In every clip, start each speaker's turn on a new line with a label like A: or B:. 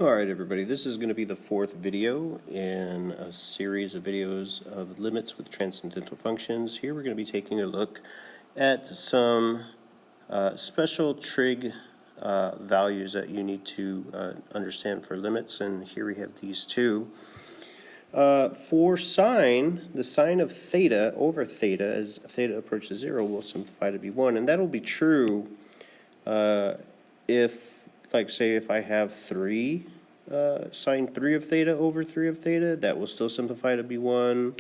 A: Alright everybody, this is going to be the fourth video in a series of videos of limits with transcendental functions. Here we're going to be taking a look at some special trig values that you need to understand for limits, and here we have these two. For sine, the sine of theta over theta as theta approaches 0 will simplify to be 1, and that will be true if, like, say if I have 3 sine 3 of theta over 3 of theta, that will still simplify to be 1.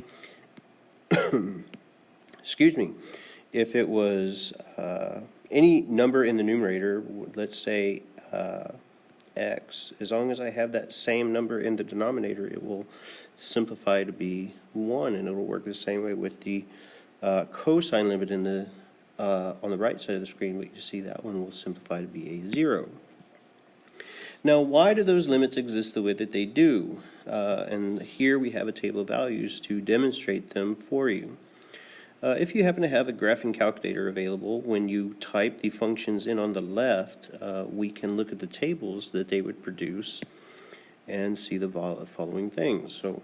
A: Excuse me. If it was any number in the numerator, let's say x, as long as I have that same number in the denominator, it will simplify to be 1, and it will work the same way with the cosine limit in the on the right side of the screen, but you see that one will simplify to be a 0. Now, why do those limits exist the way that they do? And here we have a table of values to demonstrate them for you. If you happen to have a graphing calculator available, when you type the functions in on the left, we can look at the tables that they would produce and see the following things. So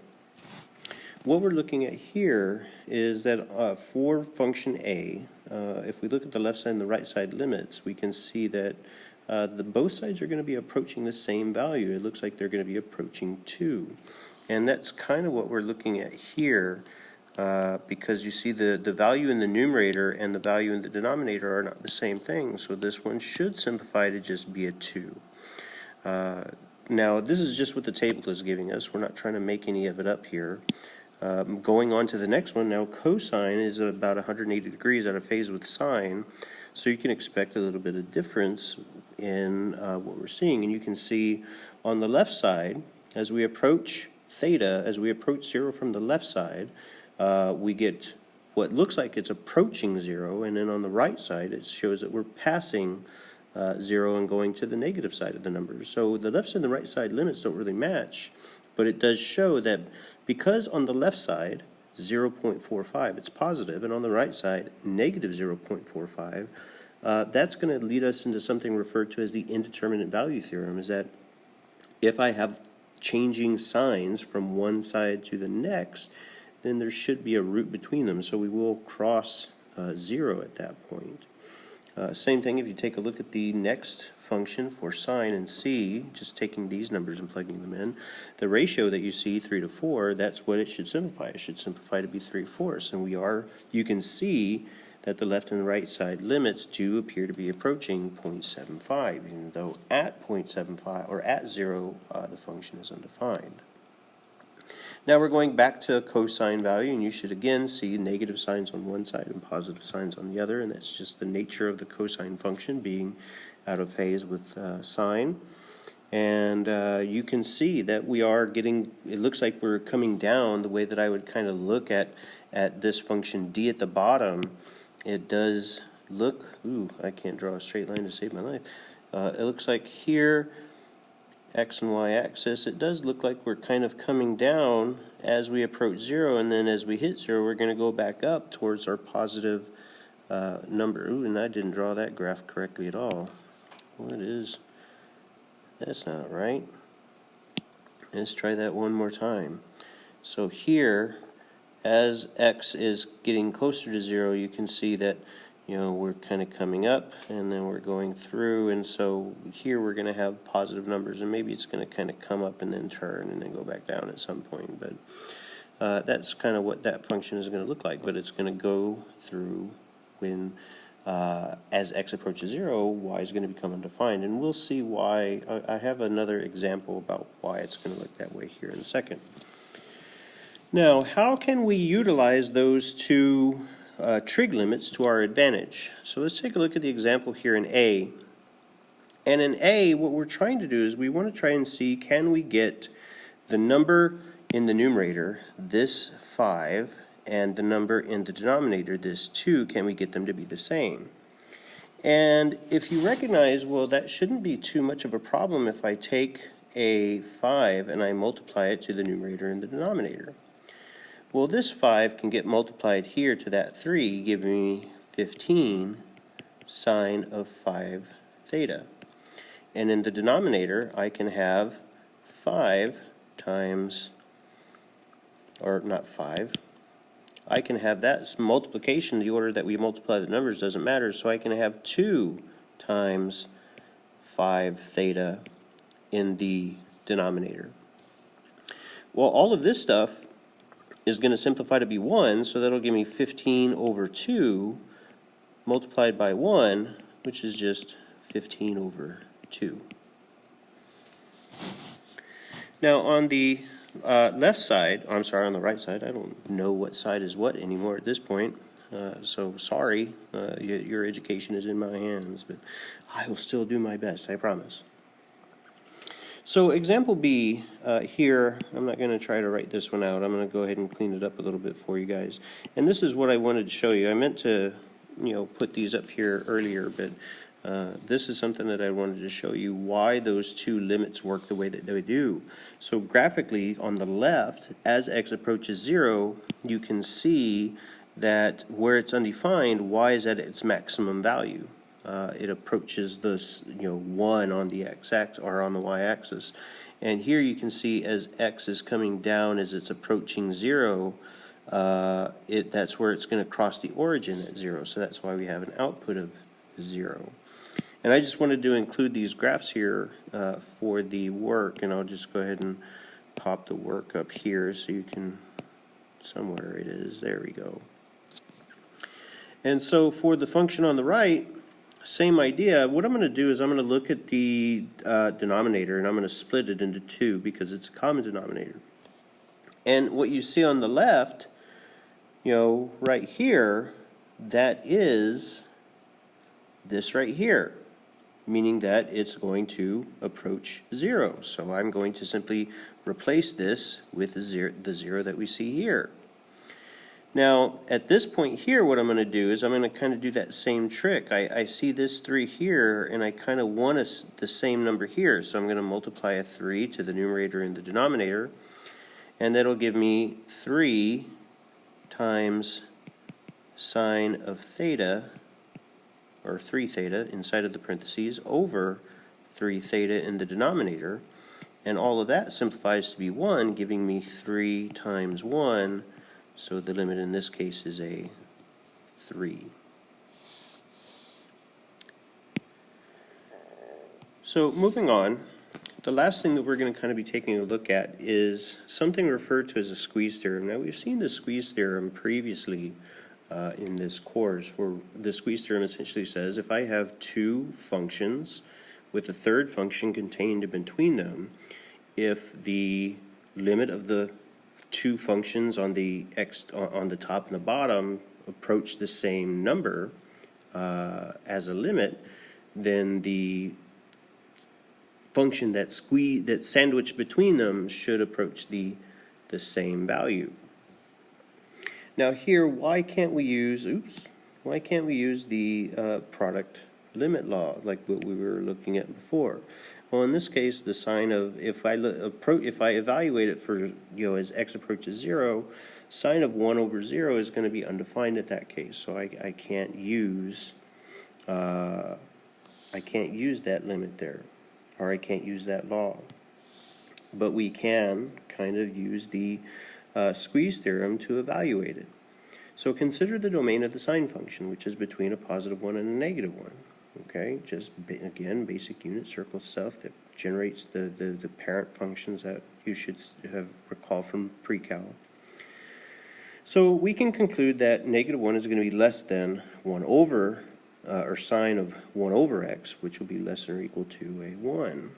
A: what we're looking at here is that for function a, if we look at the left side and the right side limits, we can see that both sides are going to be approaching the same value. It looks like they're going to be approaching 2. And that's kind of what we're looking at here, because you see the value in the numerator and the value in the denominator are not the same thing. So this one should simplify to just be a 2. Now, this is just what the table is giving us. We're not trying to make any of it up here. Going on to the next one, now cosine is about 180 degrees out of phase with sine. So you can expect a little bit of difference in what we're seeing. And you can see on the left side, as we approach theta, as we approach 0 from the left side, we get what looks like it's approaching 0. And then on the right side, it shows that we're passing 0 and going to the negative side of the numbers. So the left and the right side limits don't really match. But it does show that because on the left side, 0.45, it's positive, and on the right side, negative 0.45, that's going to lead us into something referred to as the indeterminate value theorem, is that if I have changing signs from one side to the next, then there should be a root between them, so we will cross 0 at that point. Same thing if you take a look at the next function for sine and c, just taking these numbers and plugging them in, the ratio that you see, 3 to 4, that's what it should simplify. It should simplify to be 3/4. And you can see that the left and the right side limits do appear to be approaching 0.75, even though at 0.75 or at 0, the function is undefined. Now we're going back to a cosine value, and you should again see negative signs on one side and positive signs on the other, and that's just the nature of the cosine function being out of phase with sine. And you can see that we are getting, it looks like we're coming down the way that I would kind of look at this function d at the bottom. It does look, I can't draw a straight line to save my life. It looks like here, x and y axis, it does look like we're kind of coming down as we approach 0, and then as we hit 0, we're going to go back up towards our positive number. And I didn't draw that graph correctly at all. What is, that's not right. Let's try that one more time. So here, as x is getting closer to 0, you can see that we're kind of coming up, and then we're going through, and so here we're going to have positive numbers, and maybe it's going to kind of come up and then turn and then go back down at some point, but that's kind of what that function is going to look like. But it's going to go through when, as x approaches 0, y is going to become undefined, and we'll see why. I have another example about why it's going to look that way here in a second. Now, how can we utilize those two trig limits to our advantage? So let's take a look at the example here in A. And in A, what we're trying to do is we want to try and see, can we get the number in the numerator, this 5, and the number in the denominator, this 2, can we get them to be the same? And if you recognize, well, that shouldn't be too much of a problem if I take a 5 and I multiply it to the numerator and the denominator. Well, this 5 can get multiplied here to that 3, giving me 15 sine of 5 theta. And in the denominator, I can have 5 times, or not 5, I can have that multiplication, the order that we multiply the numbers doesn't matter, so I can have 2 times 5 theta in the denominator. Well, all of this stuff is going to simplify to be 1, so that'll give me 15 over 2 multiplied by 1, which is just 15 over 2. Now on the left side, I'm sorry, on the right side, I don't know what side is what anymore at this point, so sorry, your education is in my hands, but I will still do my best, I promise. So example B here, I'm not going to try to write this one out. I'm going to go ahead and clean it up a little bit for you guys. And this is what I wanted to show you. I meant to, put these up here earlier, but this is something that I wanted to show you why those two limits work the way that they do. So graphically, on the left, as x approaches 0, you can see that where it's undefined, y is at its maximum value. It approaches this, 1 on the x-axis or on the y-axis. And here you can see as x is coming down, as it's approaching 0, that's where it's going to cross the origin at 0. So that's why we have an output of 0. And I just wanted to include these graphs here for the work, and I'll just go ahead and pop the work up here so you can, somewhere it is, there we go. And so for the function on the right, same idea. What I'm going to do is I'm going to look at the denominator and I'm going to split it into 2 because it's a common denominator. And what you see on the left, right here, that is this right here, meaning that it's going to approach 0. So I'm going to simply replace this with the 0 that we see here. Now, at this point here, what I'm going to do is I'm going to kind of do that same trick. I see this 3 here, and I kind of want the same number here. So I'm going to multiply a 3 to the numerator and the denominator, and that'll give me 3 times sine of theta, or 3 theta inside of the parentheses, over 3 theta in the denominator. And all of that simplifies to be 1, giving me 3 times 1. So the limit in this case is a 3. So moving on, the last thing that we're going to kind of be taking a look at is something referred to as a squeeze theorem. Now we've seen the squeeze theorem previously in this course, where the squeeze theorem essentially says if I have 2 functions with a third function contained in between them, if the limit of the 2 functions on the top and the bottom approach the same number as a limit, then the function that's sandwiched between them should approach the same value. Now here, why can't we use the product limit law like what we were looking at before? Well, in this case, the sign of, if I evaluate it for, as x approaches 0, sine of 1 over 0 is going to be undefined at that case. So I can't use that limit there, or I can't use that law. But we can kind of use the squeeze theorem to evaluate it. So consider the domain of the sine function, which is between a positive 1 and a negative 1. Okay, just again, basic unit circle stuff that generates the parent functions that you should have recalled from pre-cal. So we can conclude that negative 1 is going to be less than 1 over, or sine of 1 over x, which will be less than or equal to a 1.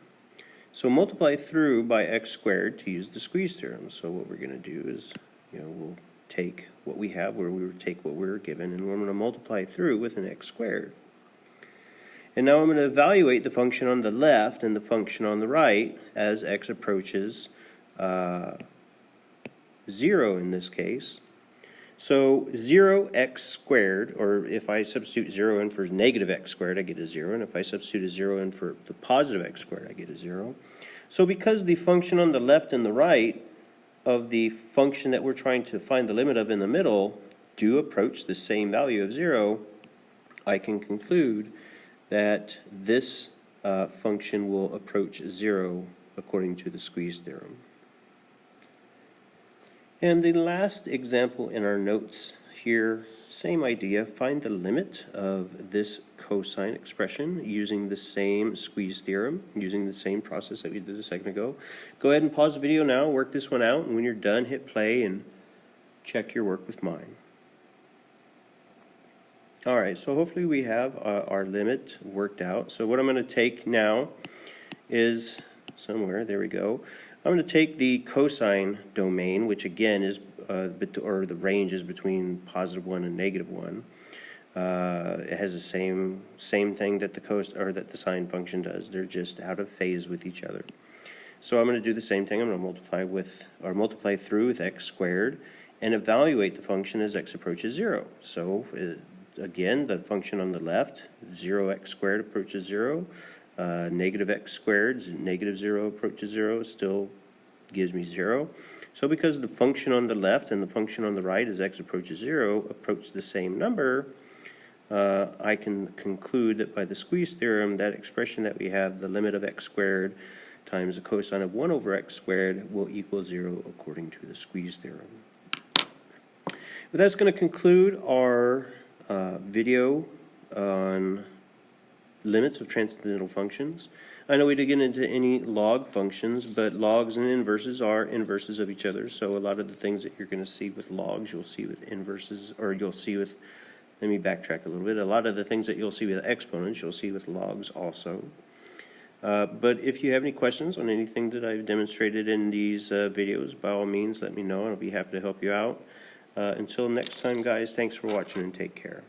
A: So multiply through by x squared to use the squeeze theorem. So what we're going to do is, we'll take what we have, where we would take what we were given, and we're going to multiply through with an x squared. And now I'm going to evaluate the function on the left and the function on the right as x approaches 0 in this case. So 0x squared, or if I substitute 0 in for negative x squared, I get a 0. And if I substitute a 0 in for the positive x squared, I get a 0. So because the function on the left and the right of the function that we're trying to find the limit of in the middle do approach the same value of 0, I can conclude that this function will approach 0 according to the Squeeze theorem. And the last example in our notes here, same idea, find the limit of this cosine expression using the same Squeeze theorem, using the same process that we did a second ago. Go ahead and pause the video now, work this one out, and when you're done, hit play and check your work with mine. Alright, so hopefully we have our limit worked out. So what I'm going to take now is somewhere, there we go. I'm going to take the cosine domain, which again is, or the range is between +1 and -1. It has the same thing that the sine function does. They're just out of phase with each other. So I'm going to do the same thing. I'm going to multiply through with x squared and evaluate the function as x approaches 0. So again, the function on the left, 0x squared approaches 0. -x squared, -0 approaches 0, still gives me 0. So because the function on the left and the function on the right as x approaches 0 approach the same number, I can conclude that by the Squeeze theorem, that expression that we have, the limit of x squared times the cosine of 1 over x squared will equal 0 according to the Squeeze theorem. But that's going to conclude our video on limits of transcendental functions. I know we didn't get into any log functions, but logs and inverses are inverses of each other. So a lot of the things that you're going to see with logs, you'll see with inverses, or you'll see with, let me backtrack a little bit. A lot of the things that you'll see with exponents, you'll see with logs also. But if you have any questions on anything that I've demonstrated in these videos, by all means, let me know, and I'll be happy to help you out. Until next time, guys, thanks for watching and take care.